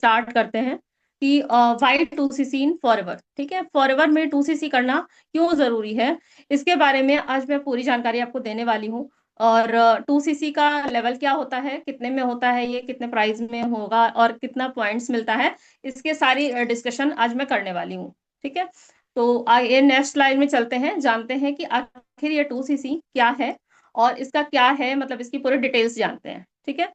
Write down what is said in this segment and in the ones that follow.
Start करते हैं कि वाई 2cc इन फॉरएवर। ठीक है, फॉरएवर में 2cc करना क्यों जरूरी है, इसके बारे में आज मैं पूरी जानकारी आपको देने वाली हूँ। और 2cc का लेवल क्या होता है, कितने में होता है, ये कितने प्राइस में होगा और कितना पॉइंट्स मिलता है, इसके सारी डिस्कशन आज मैं करने वाली हूँ। ठीक है, तो आइए नेक्स्ट स्लाइड में चलते हैं, जानते हैं कि आखिर ये 2cc क्या है और इसका क्या है, मतलब इसकी पूरी डिटेल्स जानते हैं। ठीक है,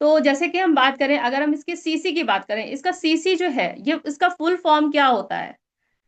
तो जैसे कि हम बात करें, अगर हम इसके सीसी की बात करें, इसका सीसी जो है ये इसका फुल फॉर्म क्या होता है,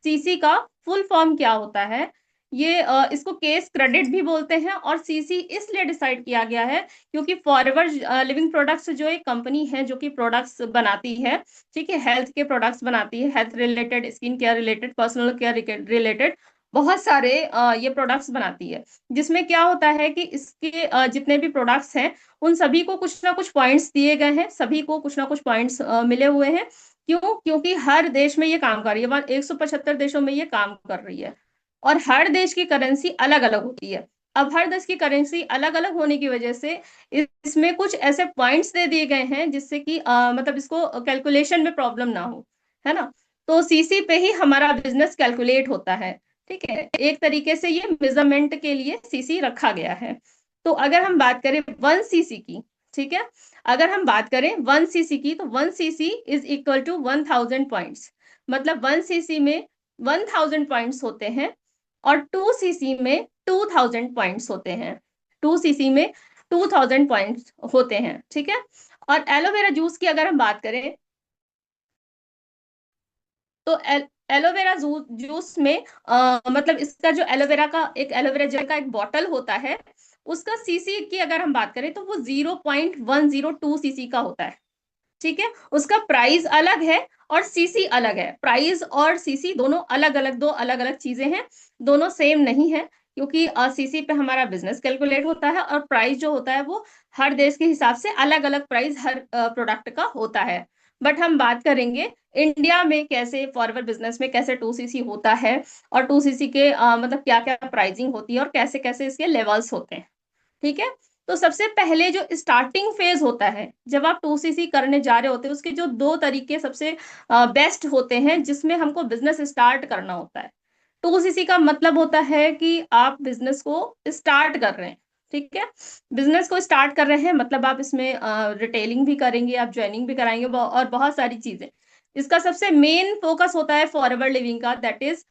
सीसी का फुल फॉर्म क्या होता है, ये इसको केस क्रेडिट भी बोलते हैं। और सीसी इसलिए डिसाइड किया गया है क्योंकि फॉरएवर लिविंग प्रोडक्ट्स जो एक कंपनी है जो कि प्रोडक्ट्स बनाती है, ठीक है, हेल्थ के प्रोडक्ट्स बनाती है, health related, skin care related, personal care related, बहुत सारे ये प्रोडक्ट्स बनाती है। जिसमें क्या होता है कि इसके जितने भी प्रोडक्ट्स हैं उन सभी को कुछ ना कुछ पॉइंट्स दिए गए हैं, सभी को कुछ ना कुछ पॉइंट्स मिले हुए हैं। क्यों? क्योंकि हर देश में ये काम कर रही है, 175 देशों में ये काम कर रही है और हर देश की करेंसी अलग अलग होती है। अब हर देश की करेंसी अलग अलग होने की वजह से इसमें कुछ ऐसे पॉइंट्स दे दिए गए हैं जिससे कि मतलब इसको कैलकुलेशन में प्रॉब्लम ना हो, है ना। तो सीसी पे ही हमारा बिजनेस कैलकुलेट होता है। ठीक है, एक तरीके से ये मेजरमेंट के लिए सीसी रखा गया है। तो अगर हम बात करें 1cc की, ठीक है, अगर हम बात करें 1cc की, तो 1cc is equal to 1000 points. मतलब 1cc में 1000 पॉइंट्स होते हैं और 2cc में 2000 पॉइंट्स होते हैं। 2cc में 2000 पॉइंट्स होते हैं। ठीक है, और एलोवेरा जूस की अगर हम बात करें, तो एलोवेरा जूस में मतलब इसका जो एलोवेरा का एक एलोवेरा जेल का एक बॉटल होता है, उसका सीसी की अगर हम बात करें तो वो 0.102 सीसी का होता है। ठीक है, उसका प्राइस अलग है और सीसी अलग है। प्राइस और सीसी दोनों अलग अलग, दो अलग अलग चीजें हैं, दोनों सेम नहीं है। क्योंकि सीसी पे हमारा बिजनेस कैलकुलेट होता है और प्राइस जो होता है वो हर देश के हिसाब से अलग अलग प्राइस हर प्रोडक्ट का होता है। बट हम बात करेंगे इंडिया में कैसे फॉरवर्ड बिजनेस में कैसे 2cc होता है और 2cc के मतलब क्या क्या प्राइसिंग होती है और कैसे कैसे इसके लेवल्स होते हैं। ठीक है, तो सबसे पहले जो स्टार्टिंग फेज होता है जब आप 2cc करने जा रहे होते हैं, उसके जो दो तरीके सबसे बेस्ट होते हैं जिसमें हमको बिजनेस स्टार्ट करना होता है। 2cc का मतलब होता है कि आप बिजनेस को स्टार्ट कर रहे हैं। ठीक है, बिजनेस को स्टार्ट कर रहे हैं मतलब आप इसमें रिटेलिंग भी करेंगे, आप ज्वाइनिंग भी कराएंगे और बहुत सारी चीजें। इसका सबसे मेन फोकस होता है फॉरएवर लिविंग का, that is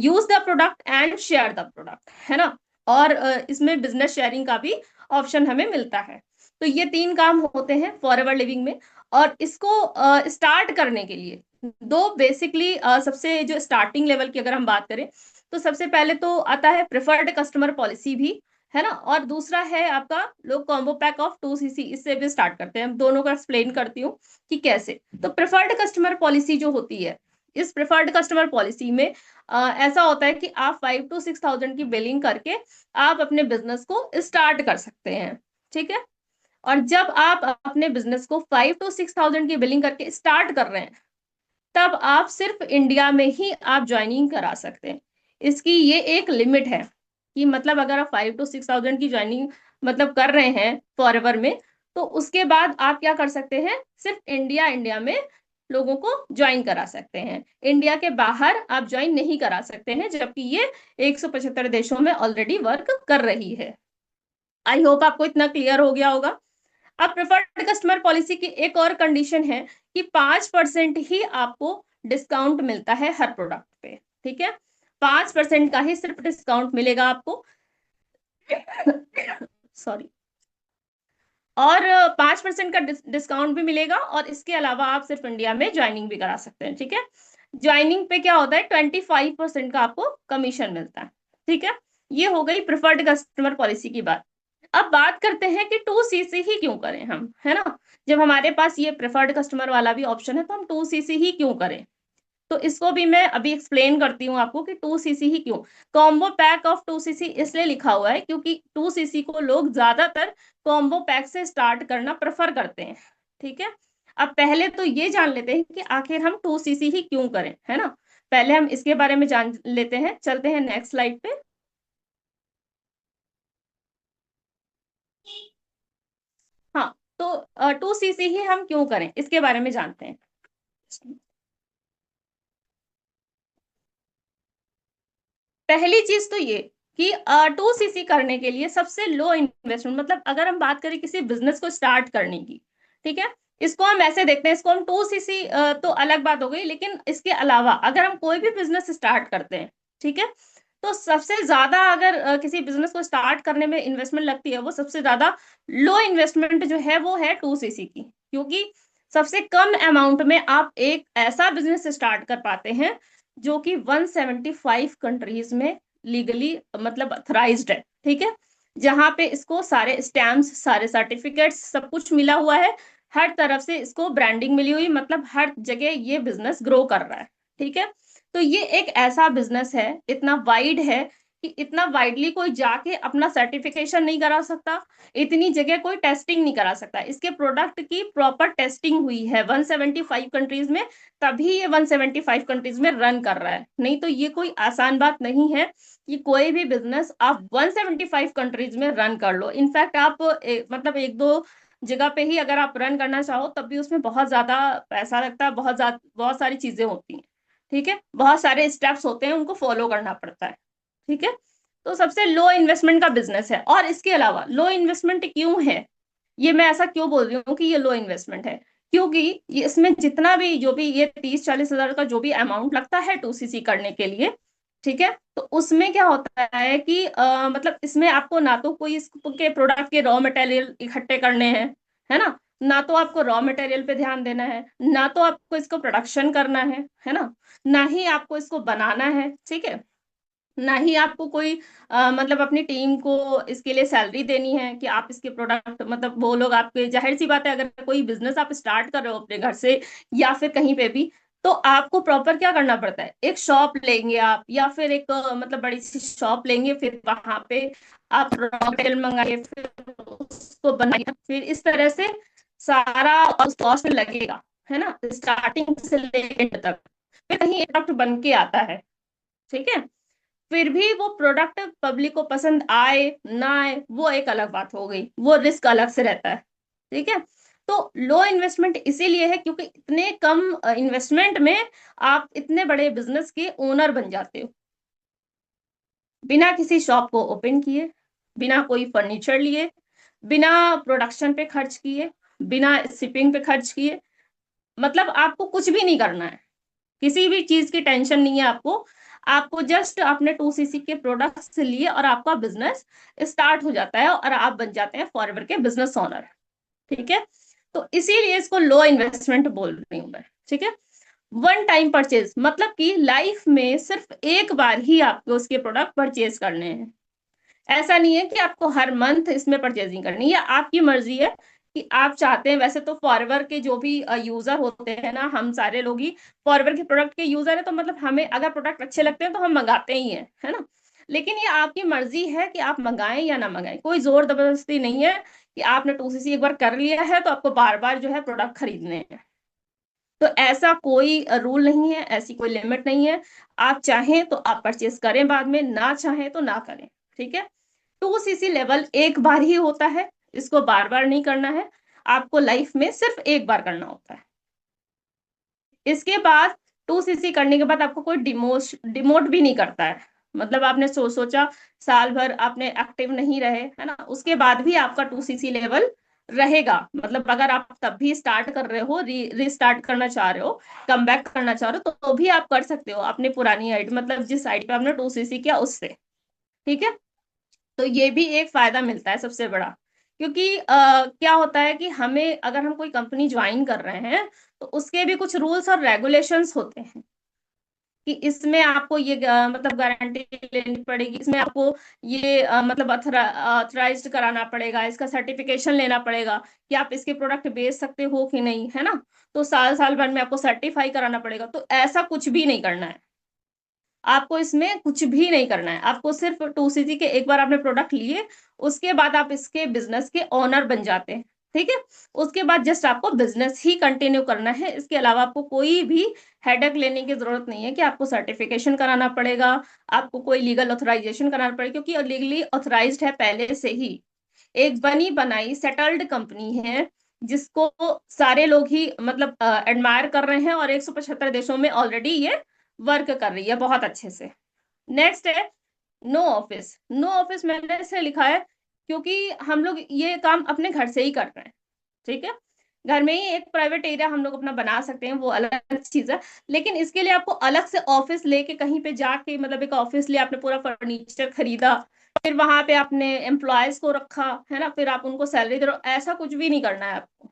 use the product and share the product, है ना। और इसमें बिजनेस शेयरिंग का भी ऑप्शन हमें मिलता है। तो ये तीन काम होते हैं फॉरएवर लिविंग में। और इसको स्टार्ट करने के लिए दो बेसिकली सबसे जो स्टार्टिंग लेवल की अगर हम बात करें, तो सबसे पहले तो आता है प्रिफर्ड कस्टमर पॉलिसी भी, है ना। और दूसरा है आपका लोग कॉम्बो पैक ऑफ 2cc, इससे भी स्टार्ट करते हैं। दोनों का एक्सप्लेन करती हूँ कि कैसे। तो प्रिफर्ड कस्टमर पॉलिसी जो होती है, इस प्रिफर्ड कस्टमर पॉलिसी में ऐसा होता है कि आप 5 to 6 thousand की बिलिंग करके आप अपने बिजनेस को स्टार्ट कर सकते हैं। ठीक है, और जब आप अपने बिजनेस को 5 to 6 thousand की बिलिंग करके स्टार्ट कर रहे हैं, तब आप सिर्फ इंडिया में ही आप ज्वाइनिंग करा सकते हैं। इसकी ये एक लिमिट है कि मतलब अगर आप 5 to 6 thousand की ज्वाइनिंग मतलब कर रहे हैं फॉरएवर में, तो उसके बाद आप क्या कर सकते हैं, सिर्फ इंडिया इंडिया में लोगों को ज्वाइन करा सकते हैं। इंडिया के बाहर आप ज्वाइन नहीं करा सकते हैं, जबकि ये 175 देशों में ऑलरेडी वर्क कर रही है। आई होप आपको इतना क्लियर हो गया होगा। अब प्रेफर्ड कस्टमर पॉलिसी की एक और कंडीशन है कि 5% ही आपको डिस्काउंट मिलता है हर प्रोडक्ट पे। ठीक है, 5% का ही सिर्फ डिस्काउंट मिलेगा आपको। सॉरी। और 5% का डिस्काउंट भी मिलेगा और इसके अलावा आप सिर्फ इंडिया में ज्वाइनिंग भी करा सकते हैं। ठीक है, ज्वाइनिंग पे क्या होता है, 25% का आपको कमीशन मिलता है। ठीक है, ये हो गई प्रिफर्ड कस्टमर पॉलिसी की बात। अब बात करते हैं कि 2cc ही क्यों करें हम, है ना। जब हमारे पास ये प्रेफर्ड कस्टमर वाला भी ऑप्शन है तो हम 2cc ही क्यों करें। तो इसको भी मैं अभी एक्सप्लेन करती हूँ आपको कि 2cc ही क्यों। कॉम्बो पैक ऑफ 2cc इसलिए लिखा हुआ है क्योंकि 2cc को लोग ज्यादातर कॉम्बो पैक से स्टार्ट करना प्रेफर करते हैं। ठीक है, अब पहले तो ये जान लेते हैं कि आखिर हम 2cc ही क्यों करें, है ना। पहले हम इसके बारे में जान लेते हैं, चलते हैं नेक्स्ट स्लाइड पे। हाँ, तो 2cc ही हम क्यों करें इसके बारे में जानते हैं। पहली चीज तो ये कि 2 सीसी करने के लिए सबसे लो इन्वेस्टमेंट, मतलब अगर हम बात करें किसी बिजनेस को स्टार्ट करने की, ठीक है, इसको हम ऐसे देखते हैं, इसको हम 2 सीसी तो अलग बात हो गई, लेकिन इसके अलावा अगर हम कोई भी बिजनेस स्टार्ट करते हैं, ठीक है, तो सबसे ज्यादा अगर किसी बिजनेस को स्टार्ट करने में इन्वेस्टमेंट लगती है, वो सबसे ज्यादा लो इन्वेस्टमेंट जो है वो है 2 सीसी की, क्योंकि सबसे कम अमाउंट में आप एक ऐसा बिजनेस स्टार्ट कर पाते हैं जो कि 175 कंट्रीज में लीगली मतलब अथराइज्ड है, ठीक है, जहां पे इसको सारे स्टैम्प्स, सारे सर्टिफिकेट्स, सब कुछ मिला हुआ है, हर तरफ से इसको ब्रांडिंग मिली हुई, मतलब हर जगह ये बिजनेस ग्रो कर रहा है, ठीक है। तो ये एक ऐसा बिजनेस है, इतना वाइड है कि इतना वाइडली कोई जाके अपना सर्टिफिकेशन नहीं करा सकता, इतनी जगह कोई टेस्टिंग नहीं करा सकता, इसके प्रोडक्ट की प्रॉपर टेस्टिंग हुई है 175 कंट्रीज में, तभी ये 175 कंट्रीज में रन कर रहा है, नहीं तो ये कोई आसान बात नहीं है कि कोई भी बिजनेस आप 175 कंट्रीज में रन कर लो। इनफैक्ट आप मतलब एक दो जगह पे ही अगर आप रन करना चाहो तब भी उसमें बहुत ज्यादा पैसा लगता है, बहुत सारी चीजें होती हैं, ठीक है, बहुत सारे स्टेप्स होते हैं, उनको फॉलो करना पड़ता है, ठीक है। तो सबसे लो इन्वेस्टमेंट का बिजनेस है। और इसके अलावा लो इन्वेस्टमेंट क्यों है, ये मैं ऐसा क्यों बोल रही हूँ कि ये लो इन्वेस्टमेंट है, क्योंकि ये इसमें जितना भी जो भी ये 30-40 हजार का जो भी अमाउंट लगता है 2 सीसी करने के लिए, ठीक है, तो उसमें क्या होता है कि मतलब इसमें आपको ना तो कोई इसके प्रोडक्ट के रॉ मटेरियल इकट्ठे करने हैं, है ना तो आपको रॉ मटेरियल पे ध्यान देना है, ना तो आपको इसको प्रोडक्शन करना है ना ही आपको इसको बनाना है, ठीक है, ना ही आपको कोई मतलब अपनी टीम को इसके लिए सैलरी देनी है कि आप इसके प्रोडक्ट, मतलब वो लोग आपके, जाहिर सी बात है अगर कोई बिजनेस आप स्टार्ट कर रहे हो अपने घर से या फिर कहीं पे भी, तो आपको प्रॉपर क्या करना पड़ता है, एक शॉप लेंगे आप, या फिर एक मतलब बड़ी सी शॉप लेंगे, फिर वहां पे आप रॉ मटेरियल मंगाइए, फिर उसको बनाइए, फिर इस तरह से सारा कॉस्ट लगेगा, है ना, स्टार्टिंग से लेकर end तक, फिर कहीं एक प्रोडक्ट बन के आता है, ठीक है, फिर भी वो प्रोडक्ट पब्लिक को पसंद आए ना आए वो एक अलग बात हो गई, वो रिस्क अलग से रहता है, ठीक है। तो लो इन्वेस्टमेंट इसीलिए है क्योंकि इतने कम इन्वेस्टमेंट में आप इतने बड़े बिजनेस के ओनर बन जाते हो, बिना किसी शॉप को ओपन किए, बिना कोई फर्नीचर लिए, बिना प्रोडक्शन पे खर्च किए, बिना शिपिंग पे खर्च किए, मतलब आपको कुछ भी नहीं करना है, किसी भी चीज की टेंशन नहीं है आपको, आपको जस्ट अपने 2 सीसी के प्रोडक्ट्स लिए और आपका बिजनेस स्टार्ट हो जाता है और आप बन जाते हैं फॉरएवर के बिजनेस ओनर, ठीक है। तो इसीलिए इसको लो इन्वेस्टमेंट बोल रही हूँ मैं, ठीक है। वन टाइम परचेज मतलब कि लाइफ में सिर्फ एक बार ही आपको उसके प्रोडक्ट परचेज करने हैं, ऐसा नहीं है कि आपको हर मंथ इसमें परचेजिंग करनी है, आपकी मर्जी है कि आप चाहते हैं। वैसे तो फॉरएवर के जो भी यूजर होते हैं ना, हम सारे लोग ही फॉरएवर के प्रोडक्ट के यूजर है, तो मतलब हमें अगर प्रोडक्ट अच्छे लगते हैं तो हम मंगाते ही हैं, है ना। लेकिन ये आपकी मर्जी है कि आप मंगाएं या ना मंगाएं, कोई जोर जबरदस्ती नहीं है कि आपने 2 सीसी एक बार कर लिया है तो आपको बार बार जो है प्रोडक्ट खरीदने हैं। तो ऐसा कोई रूल नहीं है, ऐसी कोई लिमिट नहीं है, आप चाहें तो आप परचेस करें बाद में, ना चाहें तो ना करें, ठीक है। 2 सीसी लेवल एक बार ही होता है, इसको बार बार नहीं करना है, आपको लाइफ में सिर्फ एक बार करना होता है। इसके बाद 2 सीसी करने के बाद आपको कोई डिमोट भी नहीं करता है, मतलब आपने सोचा साल भर आपने एक्टिव नहीं रहे, है ना, उसके बाद भी आपका 2 सीसी लेवल रहेगा, मतलब अगर आप तब भी स्टार्ट कर रहे हो, रीस्टार्ट करना चाह रहे हो, कम बैक करना चाह रहे हो, तो भी आप कर सकते हो अपनी पुरानी आईडी, मतलब जिस आईडी पे आपने 2 सीसी किया उससे, ठीक है। तो ये भी एक फायदा मिलता है सबसे बड़ा, क्योंकि क्या होता है कि हमें अगर हम कोई कंपनी ज्वाइन कर रहे हैं तो उसके भी कुछ रूल्स और रेगुलेशंस होते हैं कि इसमें आपको ये मतलब गारंटी लेनी पड़ेगी, इसमें आपको ये मतलब अथराइज्ड कराना पड़ेगा, इसका सर्टिफिकेशन लेना पड़ेगा कि आप इसके प्रोडक्ट बेच सकते हो कि नहीं, है ना। तो साल साल भर में आपको सर्टिफाई कराना पड़ेगा, तो ऐसा कुछ भी नहीं करना है, आपको इसमें कुछ भी नहीं करना है, आपको सिर्फ 2 सीसी के एक बार आपने प्रोडक्ट लिए, उसके बाद आप इसके बिजनेस के ओनर बन जाते हैं, ठीक है। उसके बाद जस्ट आपको बिजनेस ही कंटिन्यू करना है, इसके अलावा आपको कोई भी हेडेक लेने की जरूरत नहीं है कि आपको सर्टिफिकेशन कराना पड़ेगा, आपको कोई लीगल ऑथराइजेशन कराना पड़ेगा, क्योंकि लीगली ऑथराइज्ड है पहले से ही, एक बनी बनाई सेटल्ड कंपनी है, जिसको सारे लोग ही मतलब एडमायर कर रहे हैं, और 175 देशों में ऑलरेडी ये वर्क कर रही है बहुत अच्छे से। नेक्स्ट है नो ऑफिस। नो ऑफिस मैंने इसे लिखा है क्योंकि हम लोग ये काम अपने घर से ही कर रहे हैं, ठीक है। घर में ही एक प्राइवेट एरिया हम लोग अपना बना सकते हैं, वो अलग चीज है। लेकिन इसके लिए आपको अलग से ऑफिस लेके कहीं पे जाके, मतलब एक ऑफिस लिया, आपने पूरा फर्नीचर खरीदा, फिर वहां पे आपने एम्प्लॉयज को रखा है ना, फिर आप उनको सैलरी दे रहे हो, ऐसा कुछ भी नहीं करना है आपको।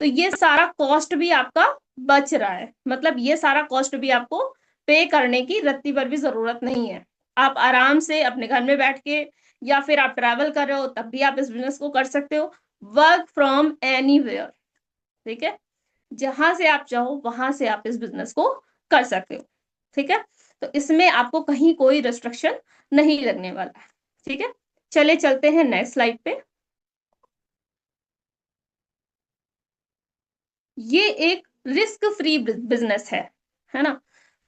तो ये सारा कॉस्ट भी आपका बच रहा है, मतलब ये सारा कॉस्ट भी आपको पे करने की रत्ती भर भी जरूरत नहीं है। आप आराम से अपने घर में बैठ के, या फिर आप ट्रैवल कर रहे हो तब भी आप इस बिजनेस को कर सकते हो। वर्क फ्रॉम एनीवेयर, ठीक है। जहां से आप चाहो वहां से आप इस बिजनेस को कर सकते हो, ठीक है। तो इसमें आपको कहीं कोई रिस्ट्रिक्शन नहीं लगने वाला है, ठीक है। चले चलते हैं नेक्स्ट स्लाइड पे। ये एक रिस्क फ्री बिजनेस है ना।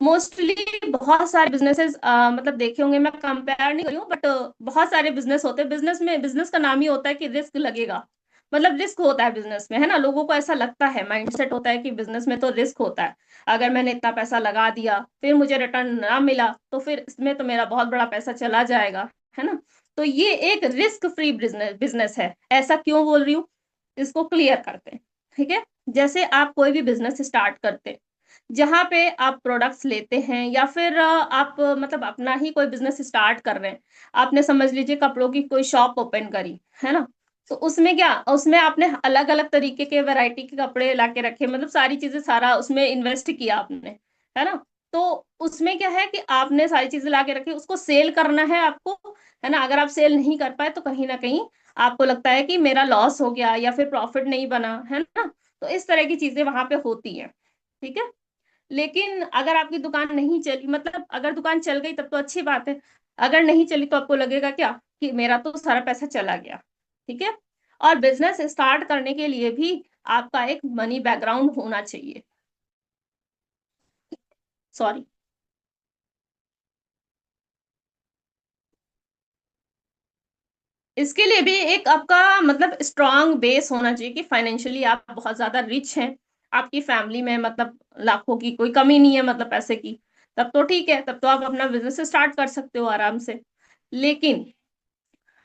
मोस्टली बहुत सारे बिजनेसेस मतलब देखे होंगे, मैं कंपेयर नहीं कर रही हूँ, बट बहुत सारे बिजनेस होते हैं। बिजनेस में, बिजनेस का नाम ही होता है कि रिस्क लगेगा, मतलब रिस्क होता है बिजनेस में, है ना। लोगों को ऐसा लगता है, माइंडसेट होता है कि बिजनेस में तो रिस्क होता है। अगर मैंने इतना पैसा लगा दिया फिर मुझे रिटर्न ना मिला तो फिर इसमें तो मेरा बहुत बड़ा पैसा चला जाएगा, है ना। तो ये एक रिस्क फ्री बिजनेस बिजनेस है। ऐसा क्यों बोल रही हूँ, इसको क्लियर करते हैं, ठीक है। जैसे आप कोई भी बिजनेस स्टार्ट करते हैं, जहां पे आप प्रोडक्ट्स लेते हैं, या फिर आप मतलब अपना ही कोई बिजनेस स्टार्ट कर रहे हैं। आपने समझ लीजिए कपड़ों की कोई शॉप ओपन करी, है ना। तो उसमें क्या, उसमें आपने अलग अलग तरीके के वैरायटी के कपड़े लाके रखे, मतलब सारी चीजें, सारा उसमें इन्वेस्ट किया आपने, है ना। तो उसमें क्या है कि आपने सारी चीजें लाके रखी, उसको सेल करना है आपको, है ना। अगर आप सेल नहीं कर पाए तो कहीं ना कहीं आपको लगता है कि मेरा लॉस हो गया या फिर प्रॉफिट नहीं बना, है ना। तो इस तरह की चीजें वहां पे होती हैं, ठीक है। लेकिन अगर आपकी दुकान नहीं चली, मतलब अगर दुकान चल गई तब तो अच्छी बात है। अगर नहीं चली तो आपको लगेगा क्या, कि मेरा तो सारा पैसा चला गया, ठीक है। और बिजनेस स्टार्ट करने के लिए भी आपका एक मनी बैकग्राउंड होना चाहिए। सॉरी। इसके लिए भी एक आपका मतलब स्ट्रांग बेस होना चाहिए, कि फाइनेंशियली आप बहुत ज्यादा रिच हैं, आपकी फैमिली में मतलब लाखों की कोई कमी नहीं है, मतलब पैसे की। तब तो ठीक है, तब तो आप अपना बिजनेस स्टार्ट कर सकते हो आराम से। लेकिन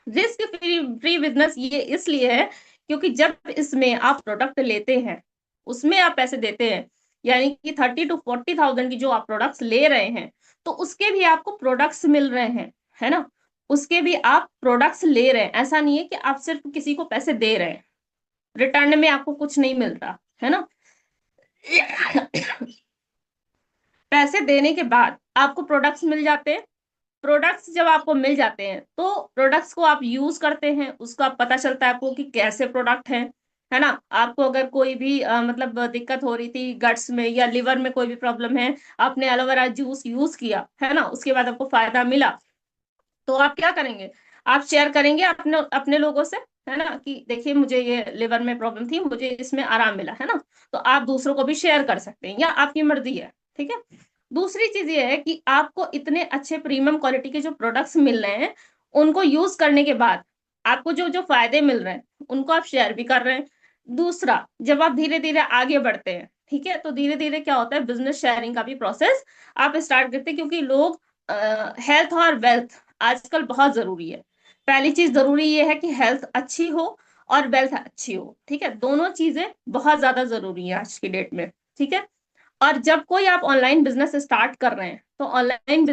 रिस्क फ्री फ्री बिजनेस ये इसलिए है क्योंकि जब इसमें आप प्रोडक्ट लेते हैं, उसमें आप पैसे देते हैं, यानी कि 30 to 40 thousand की जो आप प्रोडक्ट्स ले रहे हैं, तो उसके भी आपको प्रोडक्ट्स मिल रहे हैं, है ना। उसके भी आप प्रोडक्ट्स ले रहे हैं, ऐसा नहीं है कि आप सिर्फ किसी को पैसे दे रहे हैं, रिटर्न में आपको कुछ नहीं मिल रहा, है ना। पैसे देने के बाद आपको प्रोडक्ट्स मिल जाते हैं। प्रोडक्ट्स जब आपको मिल जाते हैं तो प्रोडक्ट्स को आप यूज करते हैं, उसका पता चलता है आपको कि कैसे प्रोडक्ट है ना। आपको अगर कोई भी मतलब दिक्कत हो रही थी गट्स में या लिवर में, कोई भी प्रॉब्लम है, आपने एलोवेरा जूस यूज किया, है ना, उसके बाद आपको फायदा मिला, तो आप क्या करेंगे, आप शेयर करेंगे अपने अपने लोगों से, है ना, कि देखिए मुझे ये लिवर में प्रॉब्लम थी, मुझे इसमें आराम मिला, है ना। तो आप दूसरों को भी शेयर कर सकते हैं, या आपकी मर्जी है, ठीक है। दूसरी चीज ये है कि आपको इतने अच्छे प्रीमियम क्वालिटी के जो प्रोडक्ट्स मिल रहे हैं, उनको यूज करने के बाद आपको जो जो फायदे मिल रहे हैं उनको आप शेयर भी कर रहे हैं। दूसरा, जब आप धीरे धीरे आगे बढ़ते हैं, ठीक है, तो धीरे धीरे क्या होता है, बिजनेस शेयरिंग का भी प्रोसेस आप स्टार्ट करते हैं, क्योंकि लोग हेल्थ और वेल्थ आजकल बहुत जरूरी है। पहली चीज जरूरी ये है कि हेल्थ अच्छी हो और वेल्थ अच्छी हो, ठीक है, दोनों चीजें बहुत ज्यादा जरूरी है आज की डेट में, ठीक है। और जब कोई आप ऑनलाइन बिजनेस स्टार्ट कर रहे हैं, तो ऑनलाइन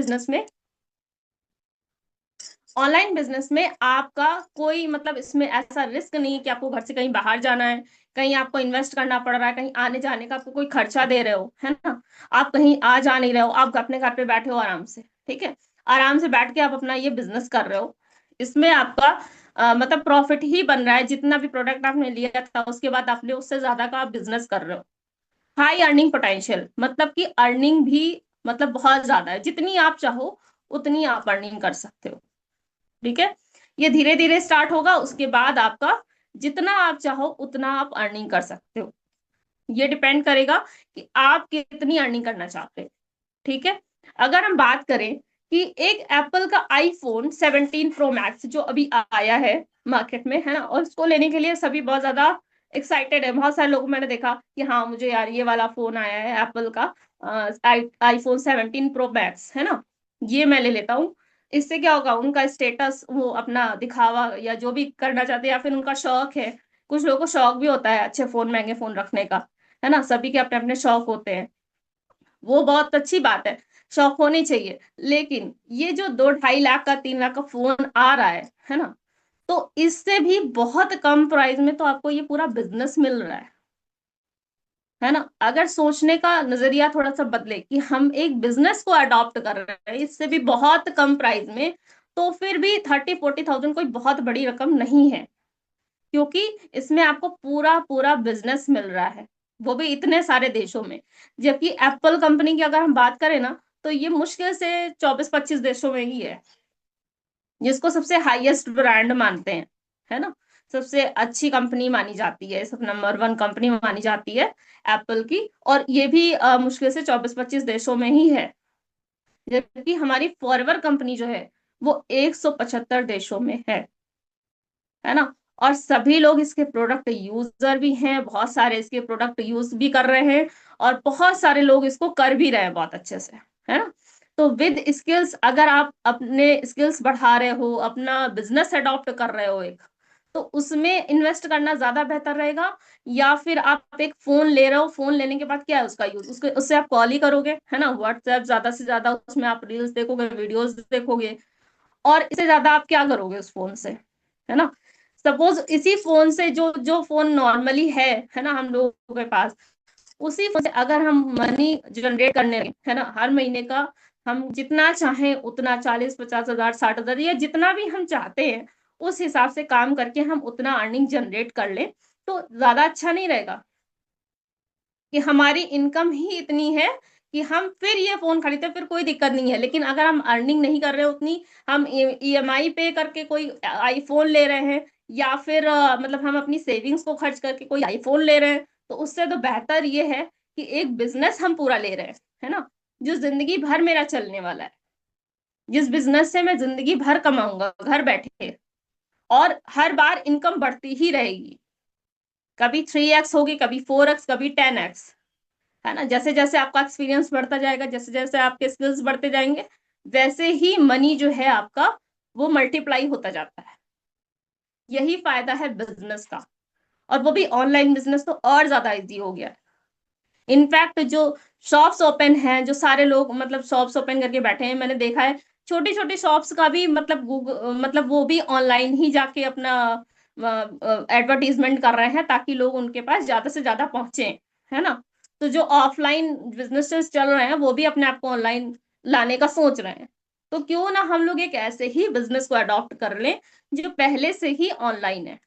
बिजनेस में आपका कोई मतलब इसमें ऐसा रिस्क नहीं है कि आपको घर से कहीं बाहर जाना है, कहीं आपको इन्वेस्ट करना पड़ रहा है, कहीं आने जाने का आपको कोई खर्चा दे रहे हो, है ना। आप कहीं आ जा नहीं रहे हो, आप अपने घर पे बैठे हो आराम से, ठीक है। आराम से बैठ के आप अपना ये बिजनेस कर रहे हो। इसमें आपका मतलब प्रॉफिट ही बन रहा है, जितना भी प्रोडक्ट आपने लिया था उसके बाद आपने उससे ज्यादा का आप बिजनेस कर रहे हो। हाई अर्निंग पोटेंशियल, मतलब कि अर्निंग भी मतलब बहुत ज्यादा है, जितनी आप चाहो उतनी आप अर्निंग कर सकते हो, ठीक है। ये धीरे धीरे स्टार्ट होगा, उसके बाद आपका जितना आप चाहो उतना आप अर्निंग कर सकते हो। ये डिपेंड करेगा कि आप कितनी अर्निंग करना चाहते हैं, ठीक है। अगर हम बात करें कि एक एप्पल का आईफोन 17 प्रो मैक्स जो अभी आया है मार्केट में, है ना, और उसको लेने के लिए सभी बहुत ज्यादा एक्साइटेड है। बहुत सारे लोग मैंने देखा कि हाँ मुझे यार ये वाला फोन आया है एप्पल का, आईफोन 17 प्रो मैक्स है ना, ये मैं ले लेता हूँ। इससे क्या होगा, उनका स्टेटस वो अपना दिखावा या जो भी करना चाहते हैं, या फिर उनका शौक है। कुछ लोगों को शौक भी होता है अच्छे फोन, महंगे फोन रखने का, है ना, सभी के अपने अपने शौक होते हैं। वो बहुत अच्छी बात है, शौक होनी चाहिए। लेकिन ये जो 2-2.5 लाख का, 3 लाख का फोन आ रहा है ना, तो इससे भी बहुत कम प्राइस में तो आपको ये पूरा बिजनेस मिल रहा है ना। अगर सोचने का नजरिया थोड़ा सा बदले कि हम एक बिजनेस को अडॉप्ट कर रहे हैं इससे भी बहुत कम प्राइस में, तो फिर भी 30-40 थाउजेंड कोई बहुत बड़ी रकम नहीं है, क्योंकि इसमें आपको पूरा पूरा बिजनेस मिल रहा है, वो भी इतने सारे देशों में। जबकि एप्पल कंपनी की अगर हम बात करें ना, तो ये मुश्किल से 24-25 देशों में ही है, जिसको सबसे हाईएस्ट ब्रांड मानते हैं, है ना, सबसे अच्छी कंपनी मानी जाती है, सब नंबर 1 कंपनी मानी जाती है एप्पल की। और ये भी मुश्किल से 24-25 देशों में ही है। जबकि हमारी फॉरवर कंपनी जो है वो 175 देशों में है ना। और सभी लोग इसके प्रोडक्ट यूजर भी हैं, बहुत सारे इसके प्रोडक्ट यूज भी कर रहे हैं, और बहुत सारे लोग इसको कर भी रहे हैं बहुत अच्छे से, है ना। तो विद स्किल्स, अगर आप अपने स्किल्स बढ़ा रहे हो, अपना बिजनेस अडॉप्ट कर रहे हो एक, तो उसमें इन्वेस्ट करना ज्यादा बेहतर रहेगा। या फिर आप एक फोन ले रहे हो, फोन लेने के बाद क्या है उसका यूज, उसके उससे आप कॉल ही करोगे, है ना, व्हाट्सएप ज्यादा से ज्यादा, उसमें आप रील्स देखोगे, वीडियोस देखोगे, और इससे ज्यादा आप क्या करोगे उस फोन से, है ना। सपोज इसी फोन से, जो जो फोन नॉर्मली है ना हम लोगों के पास, उसी फोन से अगर हम मनी जनरेट करने लगे, है ना, हर महीने का हम जितना चाहें उतना, 40-50 हजार, 60 हजार, या जितना भी हम चाहते हैं उस हिसाब से काम करके हम उतना अर्निंग जनरेट कर ले, तो ज्यादा अच्छा नहीं रहेगा कि हमारी इनकम ही इतनी है कि हम फिर ये फोन खरीदते, फिर कोई दिक्कत नहीं है। लेकिन अगर हम अर्निंग नहीं कर रहे उतनी, हम ईएमआई पे करके कोई आईफोन ले रहे हैं, या फिर मतलब हम अपनी सेविंग्स को खर्च करके कोई आईफोन ले रहे हैं, तो उससे तो बेहतर ये है कि एक बिजनेस हम पूरा ले रहे हैं, है ना, जो जिंदगी भर मेरा चलने वाला है, जिस बिजनेस से मैं जिंदगी भर कमाऊंगा घर बैठे, और हर बार इनकम बढ़ती ही रहेगी, कभी 3x होगी, कभी 4x, कभी 10x, है ना। जैसे जैसे आपका एक्सपीरियंस बढ़ता जाएगा, जैसे जैसे आपके स्किल्स बढ़ते जाएंगे, वैसे ही मनी जो है आपका वो मल्टीप्लाई होता जाता है। यही फायदा है बिजनेस का, और वो भी ऑनलाइन बिजनेस तो और ज्यादा इजी हो गया है। इनफैक्ट जो शॉप्स ओपन हैं, जो सारे लोग मतलब शॉप्स ओपन करके बैठे हैं, मैंने देखा है छोटी छोटी शॉप्स का भी मतलब गूगल, मतलब वो भी ऑनलाइन ही जाके अपना एडवर्टीजमेंट कर रहे हैं, ताकि लोग उनके पास ज्यादा से ज्यादा पहुंचे, है ना। तो जो ऑफलाइन बिजनेसेस चल रहे हैं वो भी अपने आप को ऑनलाइन लाने का सोच रहे हैं। तो क्यों ना हम लोग एक ऐसे ही बिजनेस को अडॉप्ट कर लें जो पहले से ही ऑनलाइन है,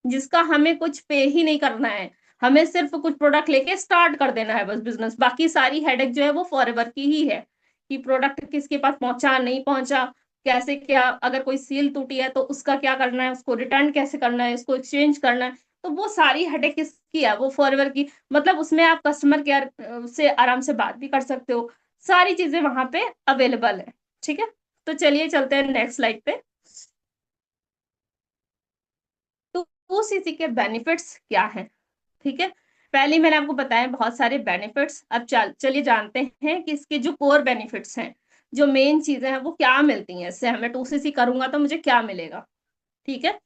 जिसका हमें कुछ पे ही नहीं करना है, हमें सिर्फ कुछ प्रोडक्ट लेके स्टार्ट कर देना है बस बिजनेस। बाकी सारी हेडेक जो है वो फॉरएवर की ही है, कि प्रोडक्ट किसके पास पहुंचा, नहीं पहुंचा, कैसे, क्या अगर कोई सील टूटी है तो उसका क्या करना है, उसको रिटर्न कैसे करना है, उसको एक्सचेंज करना है, तो वो सारी हेडेक किसकी है, वो फॉरएवर की। मतलब उसमें आप कस्टमर केयर से आराम से बात भी कर सकते हो, सारी चीजें वहां पे अवेलेबल है। ठीक है, तो चलिए चलते हैं नेक्स्ट स्लाइड पे। तो 2cc के बेनिफिट्स क्या हैं, ठीक है। पहले ही मैंने आपको बताया बहुत सारे बेनिफिट्स। अब चलिए जानते हैं कि इसके जो कोर बेनिफिट्स हैं, जो मेन चीजें हैं वो क्या मिलती हैं इससे, हमें 2cc करूंगा तो मुझे क्या मिलेगा। ठीक है,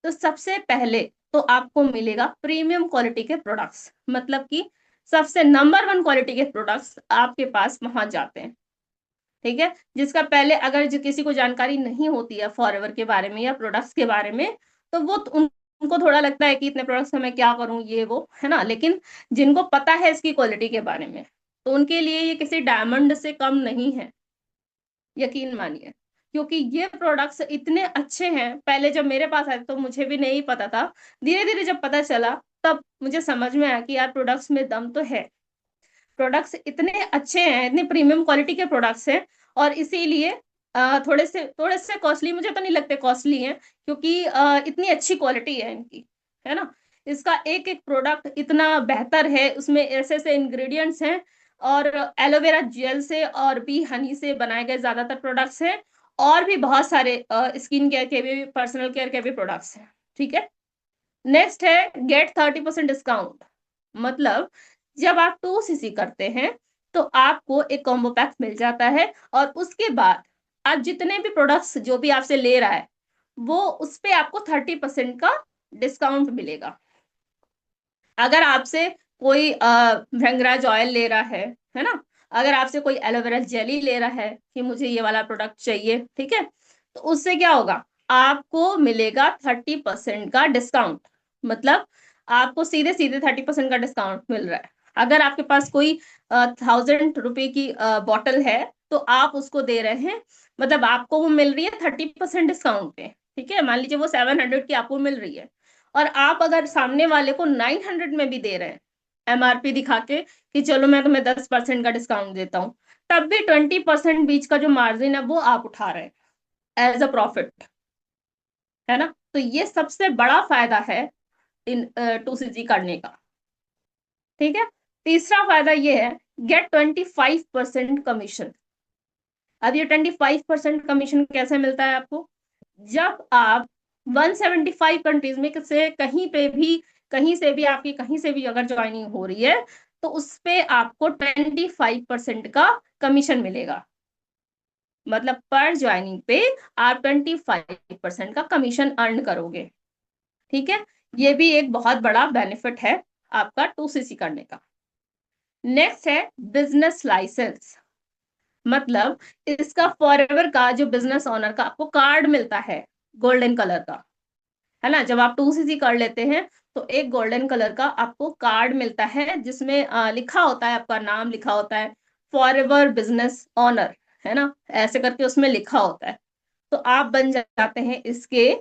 तो सबसे पहले तो आपको मिलेगा प्रीमियम क्वालिटी के प्रोडक्ट्स, मतलब कि सबसे नंबर 1 क्वालिटी के प्रोडक्ट्स आपके पास पहुंच जाते हैं। ठीक है, जिसका पहले अगर जो किसी को जानकारी नहीं होती है फॉरएवर के बारे में या प्रोडक्ट्स के बारे में, तो वो उनको थोड़ा लगता है कि इतने प्रोडक्ट्स का मैं क्या करूं, ये वो, है ना। लेकिन जिनको पता है इसकी क्वालिटी के बारे में, तो उनके लिए ये किसी डायमंड से कम नहीं है, यकीन मानिए। क्योंकि ये प्रोडक्ट्स इतने अच्छे हैं, पहले जब मेरे पास आए तो मुझे भी नहीं पता था, धीरे धीरे जब पता चला तब मुझे समझ में आया कि यार प्रोडक्ट्स में दम तो है। प्रोडक्ट्स इतने अच्छे हैं, इतने प्रीमियम क्वालिटी के प्रोडक्ट्स हैं, और इसीलिए थोड़े से कॉस्टली मुझे तो नहीं लगते कॉस्टली हैं, क्योंकि इतनी अच्छी क्वालिटी है इनकी, है ना। इसका एक एक प्रोडक्ट इतना बेहतर है, उसमें ऐसे ऐसे इंग्रेडिएंट्स हैं, और एलोवेरा जेल से और भी हनी से बनाए गए ज्यादातर प्रोडक्ट्स हैं, और भी बहुत सारे स्किन केयर के भी, पर्सनल केयर के भी प्रोडक्ट्स हैं। ठीक है, नेक्स्ट है गेट 30% डिस्काउंट। मतलब जब आप 2cc करते हैं तो आपको एक कॉम्बो पैक मिल जाता है, और उसके बाद आप जितने भी प्रोडक्ट्स जो भी आपसे ले रहा है वो उस पे आपको 30% का डिस्काउंट मिलेगा। अगर आपसे कोई भृंगराज ऑयल ले रहा है ना, अगर आपसे कोई एलोवेरा जेली ले रहा है कि मुझे ये वाला प्रोडक्ट चाहिए, ठीक है, तो उससे क्या होगा, आपको मिलेगा 30% का डिस्काउंट। मतलब आपको सीधे सीधे 30% का डिस्काउंट मिल रहा है। अगर आपके पास कोई 1000 रुपए की बॉटल है तो आप उसको दे रहे हैं, मतलब आपको वो मिल रही है 30% डिस्काउंट पे। ठीक है, मान लीजिए वो 700 की आपको मिल रही है, और आप अगर सामने वाले को 900 में भी दे रहे हैं एमआरपी दिखा के कि चलो मैं तुम्हें 10% का डिस्काउंट देता हूं, तब भी 20% बीच का जो मार्जिन है वो आप उठा रहे हैं एज अ प्रॉफिट, है ना। तो ये सबसे बड़ा फायदा है इन 2cc करने का। ठीक है, तीसरा फायदा ये है, गेट 25% कमीशन। अब ये 25% कमीशन कैसे मिलता है आपको, जब आप 175 कंट्रीज में से कहीं पे भी, कहीं से भी आपकी कहीं से भी अगर ज्वाइनिंग हो रही है तो उस पे आपको 25% का कमीशन मिलेगा। मतलब पर ज्वाइनिंग पे आप 25% का कमीशन अर्न करोगे। ठीक है, ये भी एक बहुत बड़ा बेनिफिट है आपका 2cc करने का। नेक्स्ट है बिजनेस लाइसेंस। मतलब इसका फॉरएवर का जो बिजनेस ओनर का आपको कार्ड मिलता है गोल्डन कलर का, है ना। जब आप 2cc कर लेते हैं तो एक गोल्डन कलर का आपको कार्ड मिलता है जिसमें लिखा होता है, आपका नाम लिखा होता है, फॉरएवर बिजनेस ओनर, है ना, ऐसे करके उसमें लिखा होता है। तो आप बन जाते हैं इसके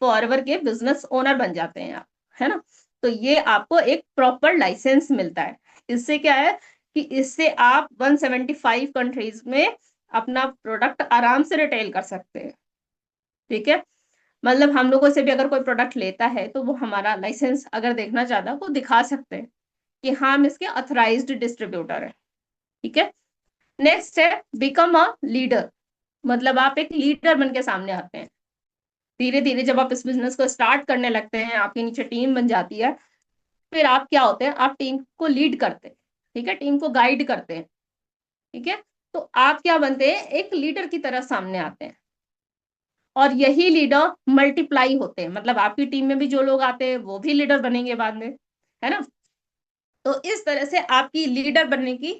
फॉरएवर के बिजनेस ओनर बन जाते हैं आप, है ना। तो ये आपको एक प्रॉपर लाइसेंस मिलता है। इससे क्या है कि इससे आप 175 कंट्रीज में अपना प्रोडक्ट आराम से रिटेल कर सकते हैं। ठीक है, मतलब हम लोगों से भी अगर कोई प्रोडक्ट लेता है तो वो हमारा लाइसेंस अगर देखना चाहता है वो दिखा सकते हैं कि हाँ हम इसके ऑथराइज्ड डिस्ट्रीब्यूटर है। ठीक है, नेक्स्ट है बिकम अ लीडर। मतलब आप एक लीडर बन के सामने आते हैं। धीरे धीरे जब आप इस बिजनेस को स्टार्ट करने लगते हैं, आपके नीचे टीम बन जाती है, फिर आप क्या होते हैं, आप टीम को लीड करते हैं। ठीक है, टीम को गाइड करते हैं। ठीक है, तो आप क्या बनते हैं, एक लीडर की तरह सामने आते हैं। और यही लीडर मल्टीप्लाई होते हैं, मतलब आपकी टीम में भी जो लोग आते हैं वो भी लीडर बनेंगे बाद में, है ना। तो इस तरह से आपकी लीडर बनने की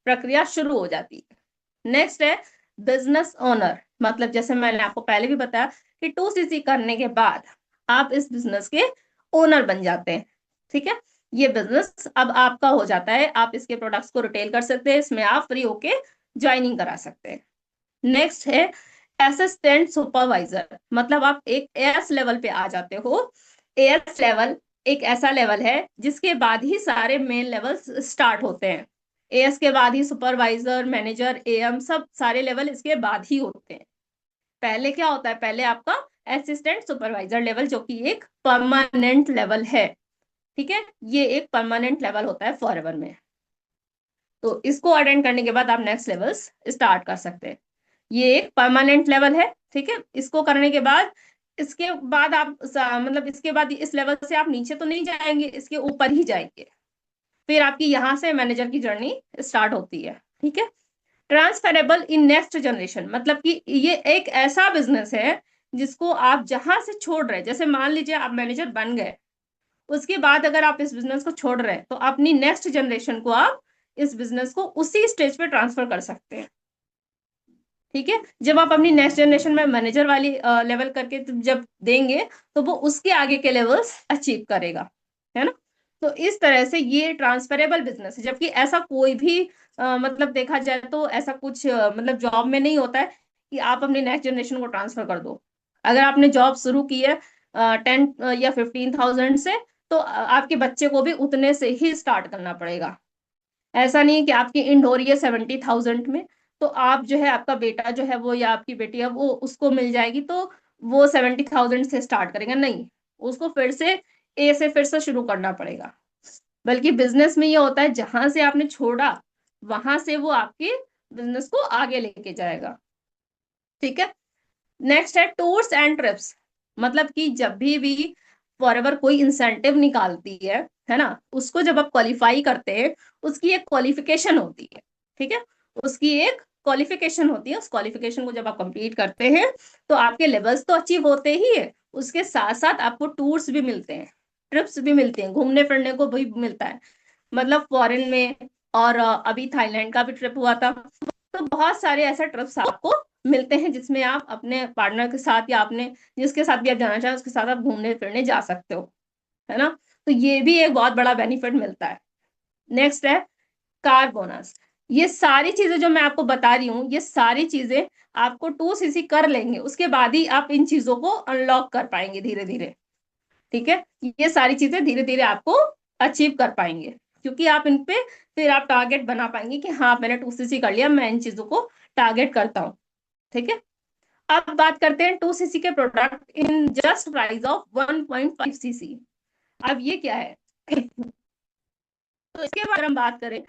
प्रक्रिया शुरू हो जाती है। नेक्स्ट है बिजनेस ओनर। मतलब जैसे मैंने आपको पहले भी बताया कि 2cc करने के बाद आप इस बिजनेस के ओनर बन जाते हैं। ठीक है, ये बिजनेस अब आपका हो जाता है, आप इसके प्रोडक्ट्स को रिटेल कर सकते हैं, इसमें आप फ्री होके ज्वाइनिंग करा सकते हैं। नेक्स्ट है असिस्टेंट सुपरवाइजर। मतलब आप एक एएस लेवल पे आ जाते हो। एएस लेवल एक ऐसा लेवल है जिसके बाद ही सारे मेन लेवल्स स्टार्ट होते हैं। एएस के बाद ही सुपरवाइजर, मैनेजर, एएम, सब सारे लेवल इसके बाद ही होते हैं। पहले क्या होता है, पहले आपका असिस्टेंट सुपरवाइजर लेवल, जो कि एक परमानेंट लेवल है। ठीक है, ये एक परमानेंट लेवल होता है फॉरएवर में। तो इसको अटेंड करने के बाद आप नेक्स्ट लेवल्स स्टार्ट कर सकते हैं। ये एक परमानेंट लेवल है। ठीक है, इसको करने के बाद, इसके बाद आप मतलब इसके बाद इस लेवल से आप नीचे तो नहीं जाएंगे, इसके ऊपर ही जाएंगे। फिर आपकी यहाँ से मैनेजर की जर्नी स्टार्ट होती है। ठीक है, ट्रांसफरेबल इन नेक्स्ट जनरेशन। मतलब कि ये एक ऐसा बिजनेस है जिसको आप जहां से छोड़ रहे हैं, जैसे मान लीजिए आप मैनेजर बन गए, उसके बाद अगर आप इस बिजनेस को छोड़ रहे हैं तो अपनी नेक्स्ट जनरेशन को आप इस बिजनेस को उसी स्टेज पे ट्रांसफर कर सकते हैं। ठीक है, जब आप अपनी नेक्स्ट जनरेशन में मैनेजर वाली लेवल करके जब देंगे तो वो उसके आगे के लेवल्स अचीव करेगा, है ना। तो इस तरह से ये ट्रांसफरेबल बिजनेस है। जबकि ऐसा कोई भी मतलब देखा जाए तो ऐसा कुछ मतलब जॉब में नहीं होता है कि आप अपनी नेक्स्ट जनरेशन को ट्रांसफर कर दो। अगर आपने जॉब शुरू की है 10 या 15,000 से, तो आपके बच्चे को भी उतने से ही स्टार्ट करना पड़ेगा। ऐसा नहीं है कि आपकी इंड हो रही है 70,000 में, तो आप जो है, आपका बेटा जो है वो या आपकी बेटी है वो उसको मिल जाएगी तो वो 70,000 से स्टार्ट करेगा, नहीं, उसको फिर से ए से फिर से शुरू करना पड़ेगा। बल्कि बिजनेस में ये होता है, जहां से आपने छोड़ा वहां से वो आपके बिजनेस को आगे लेके जाएगा। ठीक है, नेक्स्ट है टूर्स एंड ट्रिप्स। मतलब कि जब भी फॉरएवर कोई इंसेंटिव निकालती है ना, उसको जब आप क्वालिफाई करते हैं, उसकी एक क्वालिफिकेशन होती है, ठीक है, उसकी एक क्वालिफिकेशन होती है। उस क्वालिफिकेशन को जब आप कंप्लीट करते हैं तो आपके लेवल्स तो अचीव होते ही है, उसके साथ साथ आपको टूर्स भी मिलते हैं, ट्रिप्स भी मिलते हैं, घूमने फिरने को भी मिलता है, मतलब फॉरेन में। और अभी थाईलैंड का भी ट्रिप हुआ था। तो बहुत सारे ऐसे ट्रिप्स आपको मिलते हैं जिसमें आप अपने पार्टनर के साथ या अपने जिसके साथ भी आप जाना चाहें उसके साथ आप घूमने फिरने जा सकते हो, है ना। तो ये भी एक बहुत बड़ा बेनिफिट मिलता है। नेक्स्ट है कार बोनस। ये सारी चीजें जो मैं आपको बता रही हूँ, ये सारी चीजें आपको 2cc कर लेंगे उसके बाद ही आप इन चीजों को अनलॉक कर पाएंगे धीरे धीरे, ठीक है। ये सारी चीजें धीरे धीरे आपको अचीव कर पाएंगे, क्योंकि आप इन पे फिर आप टारगेट बना पाएंगे कि हाँ मैंने 2cc कर लिया, मैं इन चीजों को टारगेट करता हूँ, ठीक है। अब बात करते हैं 2cc के product in just price of 1.5cc। अब ये क्या है तो इसके बारे में बात करें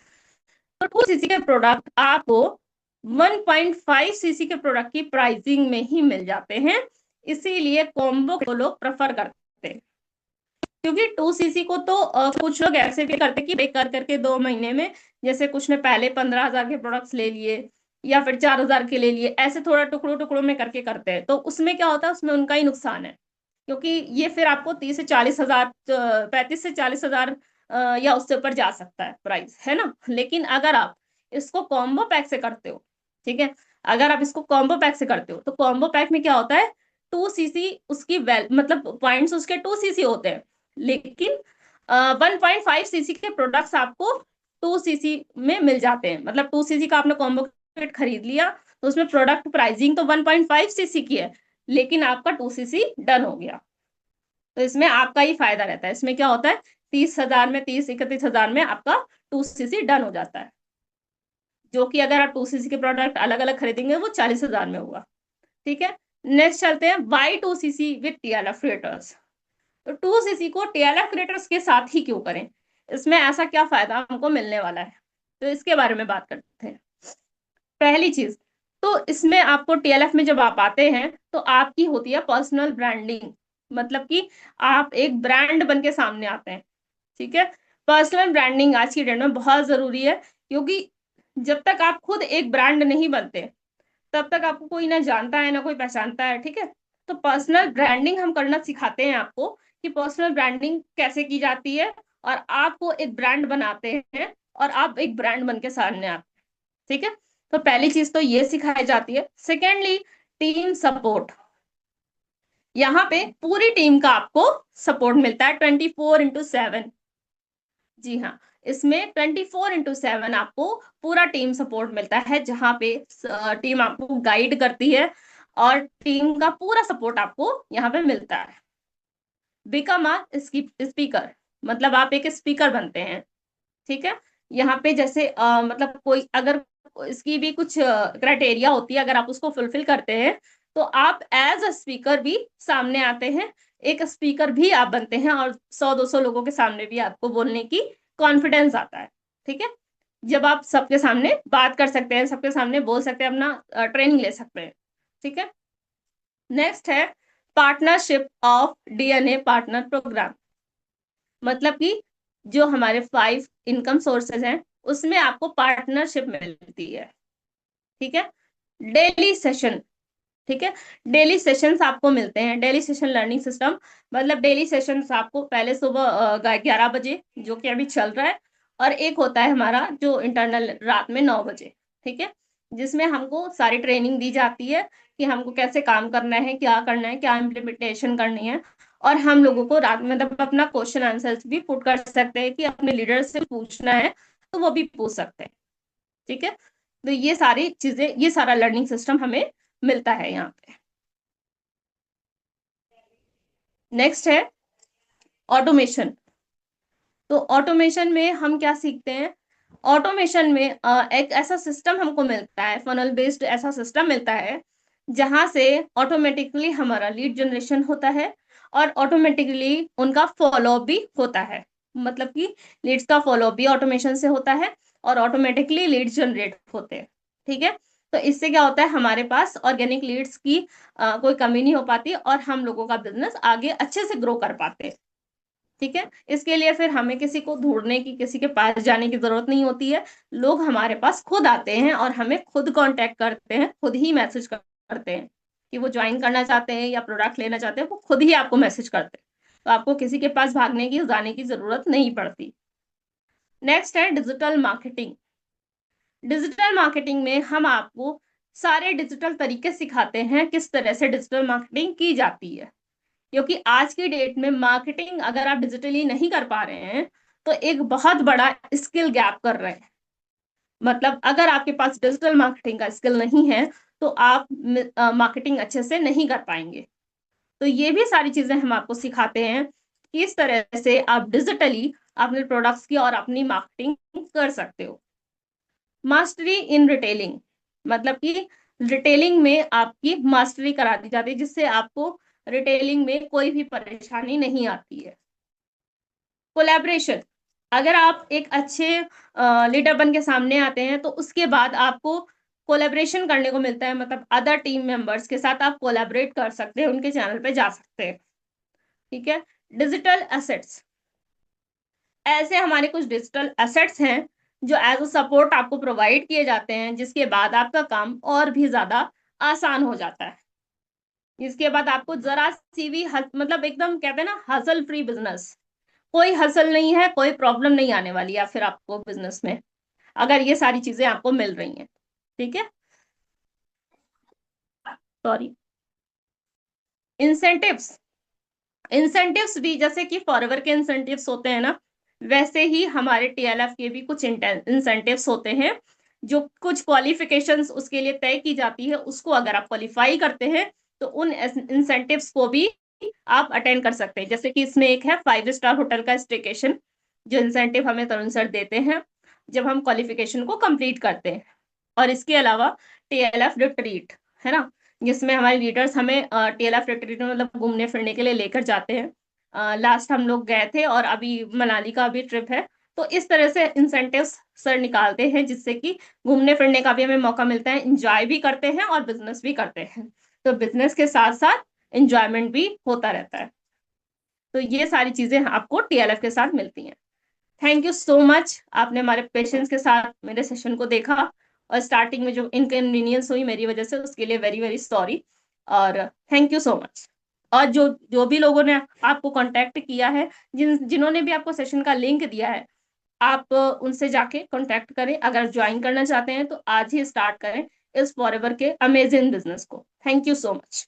तो 2cc के प्रोडक्ट आपको 1.5cc के प्रोडक्ट की प्राइसिंग में ही मिल जाते हैं, इसीलिए कॉम्बो को लोग प्रेफर करते हैं। क्योंकि 2cc को तो कुछ लोग ऐसे भी करते कि ब्रेक कर करके 2 महीने में, जैसे कुछ ने पहले 15,000 के प्रोडक्ट्स ले लिए या फिर 4,000 के ले लिए, ऐसे थोड़ा टुकड़ों टुकड़ों में करके करते हैं, तो उसमें क्या होता है, उसमें उनका ही नुकसान है। क्योंकि ये फिर आपको 30 से 40 हजार 35 से 40 हजार या उससे ऊपर जा सकता है प्राइस, है ना। लेकिन अगर आप इसको कॉम्बो पैक से करते हो, ठीक है, अगर आप इसको कॉम्बो पैक से करते हो तो कॉम्बो पैक में क्या होता है, 2cc उसकी मतलब पॉइंट्स उसके 2cc होते हैं, लेकिन 1.5cc के प्रोडक्ट्स आपको 2cc में मिल जाते हैं। मतलब 2cc का आपने कॉम्बो किट खरीद लिया तो उसमें प्रोडक्ट प्राइसिंग तो 1.5cc की है, लेकिन आपका 2cc डन हो गया। तो इसमें आपका ही फायदा रहता है। इसमें क्या होता है, 30,000 में 30-31 हजार में आपका 2cc डन हो जाता है, जो कि अगर आप 2cc के प्रोडक्ट अलग अलग खरीदेंगे वो 40,000 में होगा, ठीक है। नेक्स्ट चलते हैं Y 2cc with TLF creators. तो 2cc को टीएलएफ क्रिएटर्स के साथ ही क्यों करें, इसमें ऐसा क्या फायदा हमको मिलने वाला है, तो इसके बारे में बात करते हैं। पहली चीज, तो इसमें आपको टीएलएफ में जब आप आते हैं तो आपकी होती है पर्सनल ब्रांडिंग, मतलब कि आप एक ब्रांड बन के सामने आते हैं, ठीक है। पर्सनल ब्रांडिंग आज की डेट में बहुत जरूरी है, क्योंकि जब तक आप खुद एक ब्रांड नहीं बनते तब तक आपको कोई ना जानता है ना कोई पहचानता है, ठीक है। तो पर्सनल ब्रांडिंग हम करना सिखाते हैं आपको कि पर्सनल ब्रांडिंग कैसे की जाती है, और आपको एक ब्रांड बनाते हैं और आप एक ब्रांड बन के सामने आते हैं, ठीक है। तो पहली चीज तो ये सिखाई जाती है। Secondly, team support. यहाँ पे पूरी टीम का आपको सपोर्ट मिलता है 24/7। जी हाँ, इसमें 24/7 आपको पूरा टीम सपोर्ट मिलता है, जहाँ पे टीम आपको गाइड करती है और टीम का पूरा सपोर्ट आपको यहाँ पे मिलता है। बिकम अ स्पीकर, मतलब आप एक स्पीकर बनते हैं, ठीक है। यहाँ पे जैसे मतलब कोई अगर इसकी भी कुछ क्राइटेरिया होती है, अगर आप उसको फुलफिल करते हैं तो आप एज अ स्पीकर भी सामने आते हैं, एक स्पीकर भी आप बनते हैं, और 100-200 लोगों के सामने भी आपको बोलने की कॉन्फिडेंस आता है, ठीक है। जब आप सबके सामने बात कर सकते हैं, सबके सामने बोल सकते हैं, अपना ट्रेनिंग ले सकते हैं, ठीक है। नेक्स्ट है partnership of DNA partner program. मतलब कि जो हमारे 5 इनकम सोर्सेज हैं उसमें आपको पार्टनरशिप मिलती है, ठीक है। डेली सेशन, ठीक है, डेली सेशंस आपको मिलते हैं। डेली सेशन लर्निंग सिस्टम, मतलब डेली सेशंस आपको पहले सुबह 11 बजे जो कि अभी चल रहा है, और एक होता है हमारा जो इंटरनल रात में 9 बजे, ठीक है, जिसमें हमको सारी ट्रेनिंग दी जाती है कि हमको कैसे काम करना है, क्या करना है, क्या इम्प्लीमेंटेशन करनी है। और हम लोगों को रात में मतलब अपना क्वेश्चन आंसर्स भी पुट कर सकते हैं कि अपने लीडर से पूछना है तो वो भी पूछ सकते हैं, ठीक है। तो ये सारी चीजें, ये सारा लर्निंग सिस्टम हमें मिलता है यहाँ पे। नेक्स्ट है ऑटोमेशन। तो ऑटोमेशन में हम क्या सीखते हैं, ऑटोमेशन में एक ऐसा सिस्टम हमको मिलता है, फनल बेस्ड ऐसा सिस्टम मिलता है जहां से ऑटोमेटिकली हमारा लीड जनरेशन होता है और ऑटोमेटिकली उनका फॉलोअप भी होता है। मतलब कि लीड्स का फॉलोअप भी ऑटोमेशन से होता है और ऑटोमेटिकली लीड्स जनरेट होते हैं, ठीक है। तो इससे क्या होता है, हमारे पास ऑर्गेनिक लीड्स की कोई कमी नहीं हो पाती और हम लोगों का बिजनेस आगे अच्छे से ग्रो कर पाते हैं। ठीक है, इसके लिए फिर हमें किसी को ढूंढने की, किसी के पास जाने की जरूरत नहीं होती है। लोग हमारे पास खुद आते हैं और हमें खुद कांटेक्ट करते हैं, खुद ही मैसेज करते हैं कि वो ज्वाइन करना चाहते हैं या प्रोडक्ट लेना चाहते हैं, वो खुद ही आपको मैसेज करते हैं। तो आपको किसी के पास भागने की, जाने की जरूरत नहीं पड़ती। नेक्स्ट है डिजिटल मार्केटिंग। डिजिटल मार्केटिंग में हम आपको सारे डिजिटल तरीके सिखाते हैं, किस तरह से डिजिटल मार्केटिंग की जाती है। क्योंकि आज की डेट में मार्केटिंग अगर आप डिजिटली नहीं कर पा रहे हैं तो एक बहुत बड़ा स्किल गैप कर रहे हैं। मतलब अगर आपके पास डिजिटल मार्केटिंग का स्किल नहीं है तो आप मार्केटिंग अच्छे से नहीं कर पाएंगे। तो ये भी सारी चीजें हम आपको सिखाते हैं कि इस तरह से आप डिजिटली अपने प्रोडक्ट्स की और अपनी मार्केटिंग कर सकते हो। मास्टरी इन रिटेलिंग, मतलब कि रिटेलिंग में आपकी मास्टरी करा दी जाती है, जिससे आपको रिटेलिंग में कोई भी परेशानी नहीं आती है। कोलैबोरेशन, अगर आप एक अच्छे लीडर बन के सामने आते हैं तो उसके बाद आपको कोलैबोरेशन करने को मिलता है, मतलब अदर टीम मेंबर्स के साथ आप कोलैबोरेट कर सकते हैं, उनके चैनल पे जा सकते हैं। ठीक है, डिजिटल एसेट्स, ऐसे हमारे कुछ डिजिटल एसेट्स हैं जो एज अ सपोर्ट आपको प्रोवाइड किए जाते हैं, जिसके बाद आपका काम और भी ज्यादा आसान हो जाता है। इसके बाद आपको जरा सी भी मतलब एकदम कहते हैं ना, हसल फ्री बिजनेस, कोई हसल नहीं है, कोई प्रॉब्लम नहीं आने वाली है फिर आपको बिजनेस में, अगर ये सारी चीजें आपको मिल रही हैं। ठीक है, सॉरी। इंसेंटिव्स, इंसेंटिव्स भी जैसे कि फॉरएवर के इंसेंटिव्स होते हैं ना, वैसे ही हमारे टीएलएफ के भी कुछ इंसेंटिव्स होते हैं, जो कुछ क्वालिफिकेशंस उसके लिए तय की जाती है। उसको अगर आप क्वालिफाई करते हैं तो उन इंसेंटिव्स को भी आप अटेंड कर सकते हैं। जैसे कि इसमें एक है 5 स्टार होटल का स्टेकेशन, जो इंसेंटिव हमें तरुण सर देते हैं जब हम क्वालिफिकेशन को कंप्लीट करते हैं। और इसके अलावा टीएलएफ रिट्रीट है ना, जिसमें हमारे लीडर्स हमें टीएलएफ रिट्रीट में मतलब घूमने फिरने के लिए लेकर जाते हैं। लास्ट हम लोग गए थे और अभी मनाली का भी ट्रिप है। तो इस तरह से इंसेंटिव्स सर निकालते हैं, जिससे कि घूमने फिरने का भी हमें मौका मिलता है, इंजॉय भी करते हैं और बिजनेस भी करते हैं। तो बिजनेस के साथ साथ इंजॉयमेंट भी होता रहता है। तो ये सारी चीजें आपको टीएलएफ के साथ मिलती हैं। थैंक यू सो मच, आपने हमारे पेशेंस के साथ मेरे सेशन को देखा, और स्टार्टिंग में जो इनकन्वीनियंस हुई मेरी वजह से उसके लिए वेरी वेरी सॉरी, और थैंक यू सो मच। और जो जो भी लोगों ने आपको कांटेक्ट किया है, जिन्होंने भी आपको सेशन का लिंक दिया है, आप उनसे जाके कांटेक्ट करें। अगर ज्वाइन करना चाहते हैं तो आज ही स्टार्ट करें इस फॉरएवर के अमेजिंग बिजनेस को। Thank you so much.